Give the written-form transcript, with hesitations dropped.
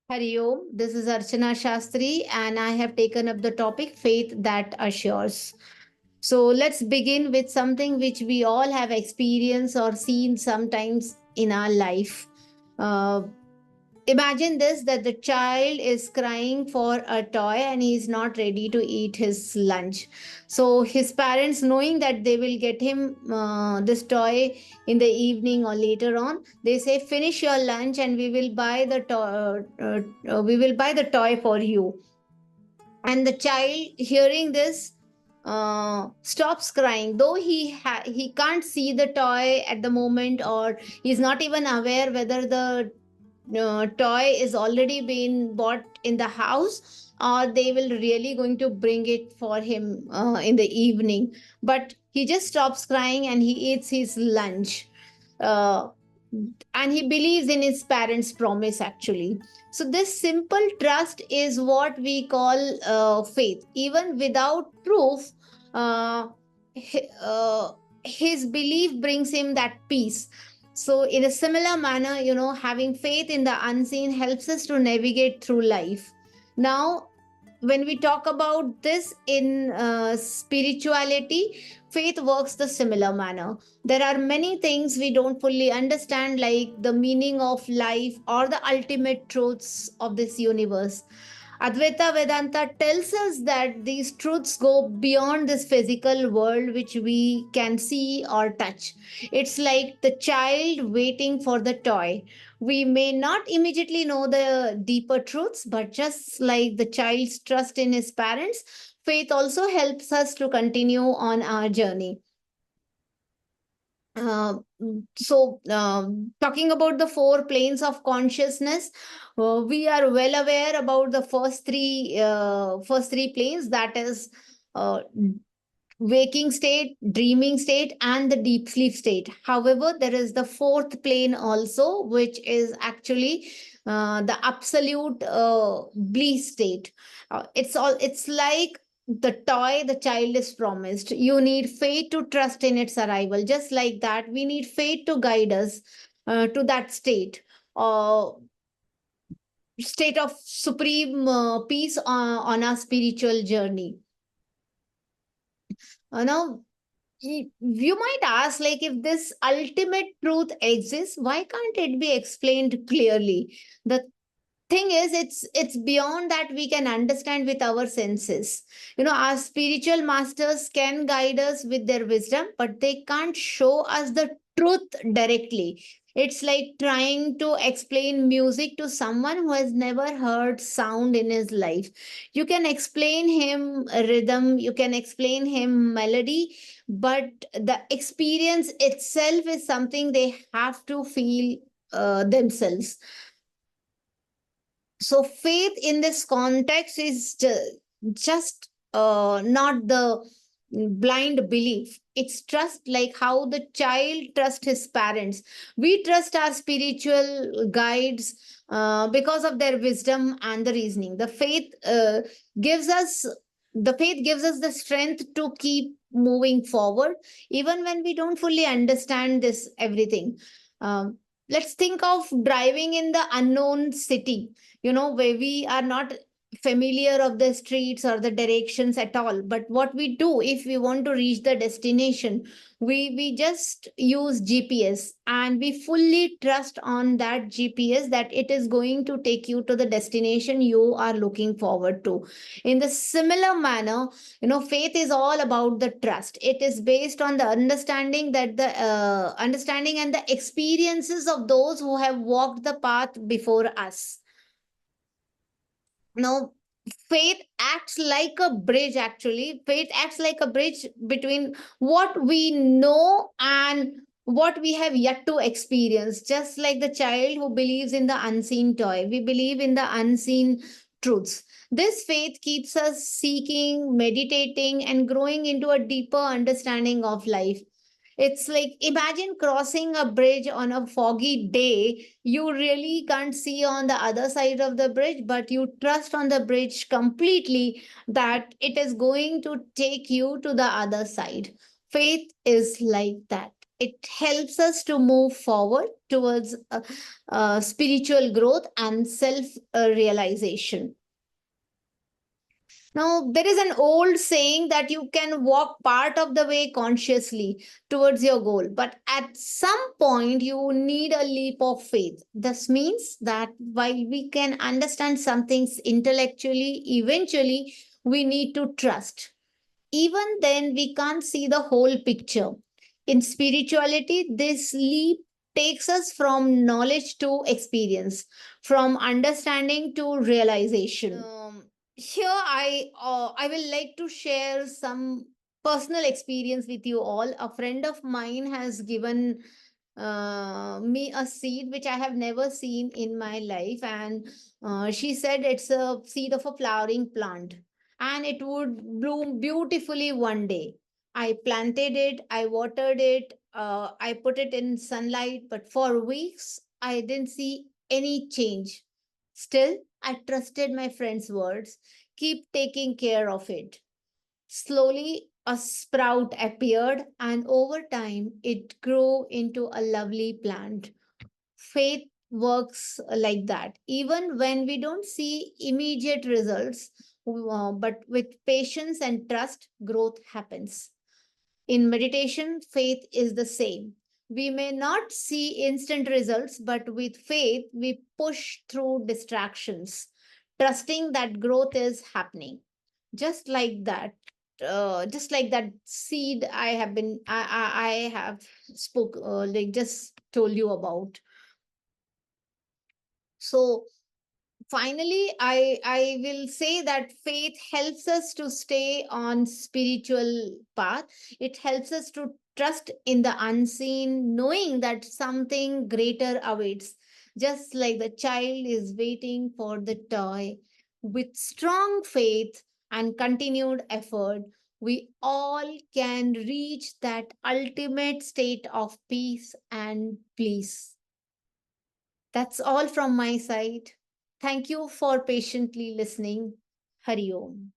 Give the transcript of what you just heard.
Hari Om, this is Archana Shastri, and I have taken up the topic faith that assures. So let's begin with something which we all have experienced or seen sometimes in our life. Uh, Imagine this, that the child is crying for a toy and he is not ready to eat his lunch. So his parents, knowing that they will get him this toy in the evening or later on, they say, finish your lunch and we will buy the toy for you. And the child, hearing this, stops crying, though he can't see the toy at the moment, or he's not even aware whether the toy is already been bought in the house, or they will really going to bring it for him in the evening. But he just stops crying and he eats his lunch. uh, and he believes in his parents promise, actually. So this simple trust is what we call faith. Even without proof, uh, hi- uh, his belief brings him that peace. So in a similar manner, having faith in the unseen helps us to navigate through life. Now, when we talk about this in spirituality, faith works the similar manner. There are many things we don't fully understand, like the meaning of life or the ultimate truths of this universe. Advaita Vedanta tells us that these truths go beyond this physical world which we can see or touch. It's like the child waiting for the toy. We may not immediately know the deeper truths, but just like the child's trust in his parents, faith also helps us to continue on our journey. Uh, Talking about the four planes of consciousness, we are well aware about the first three planes, that is uh, waking state, dreaming state, and the deep sleep state. However, there is the fourth plane also, which is actually the absolute bliss state. It's like the toy the child is promised. You need faith to trust in its arrival. Just like that, we need faith to guide us to that state of supreme peace on our spiritual journey. Now, you might ask, like, if this ultimate truth exists, why can't it be explained clearly? The thing is, it's beyond that we can understand with our senses. Our spiritual masters can guide us with their wisdom, but they can't show us the truth directly. It's like trying to explain music to someone who has never heard sound in his life. You can explain him rhythm, you can explain him melody, but the experience itself is something they have to feel themselves. So faith in this context is just not the blind belief. It's trust, like how the child trusts his parents. We trust our spiritual guides because of their wisdom and the reasoning. Gives us gives us the strength to keep moving forward, even when we don't fully understand this everything. Let's think of driving in the unknown city, where we are not familiar of the streets or the directions at all. But what we do, if we want to reach the destination, we just use GPS, and we fully trust on that GPS that it is going to take you to the destination you are looking forward to. In the similar manner, faith is all about the trust. It is based on the understanding that the understanding and the experiences of those who have walked the path before us. Now, faith acts like a bridge. Actually, faith acts like a bridge between what we know and what we have yet to experience. Just like the child who believes in the unseen toy, we believe in the unseen truths. This faith keeps us seeking, meditating, and growing into a deeper understanding of life. It's like, imagine crossing a bridge on a foggy day. You really can't see on the other side of the bridge, but you trust on the bridge completely that it is going to take you to the other side. Faith is like that. It helps us to move forward towards spiritual growth and self realization. Now, there is an old saying that you can walk part of the way consciously towards your goal, but at some point, you need a leap of faith. This means that while we can understand some things intellectually, eventually we need to trust. Even then, we can't see the whole picture. In spirituality, this leap takes us from knowledge to experience, from understanding to realization. Here, I will like to share some personal experience with you all. A friend of mine has given me a seed which I have never seen in my life, and she said it's a seed of a flowering plant and it would bloom beautifully one day. I planted it, I watered it, I put it in sunlight, but for weeks I didn't see any change. Still, I trusted my friend's words, keep taking care of it. Slowly, a sprout appeared, and over time, it grew into a lovely plant. Faith works like that. Even when we don't see immediate results, but with patience and trust, growth happens. In meditation, faith is the same. We may not see instant results, but with faith, we push through distractions, trusting that growth is happening. Just like that, just like that seed I have spoke like just told you about. So finally, I will say that faith helps us to stay on spiritual path. It helps us to trust in the unseen, knowing that something greater awaits, just like the child is waiting for the toy. With strong faith and continued effort, we all can reach that ultimate state of peace and bliss. That's all from my side. Thank you for patiently listening. Hari Om.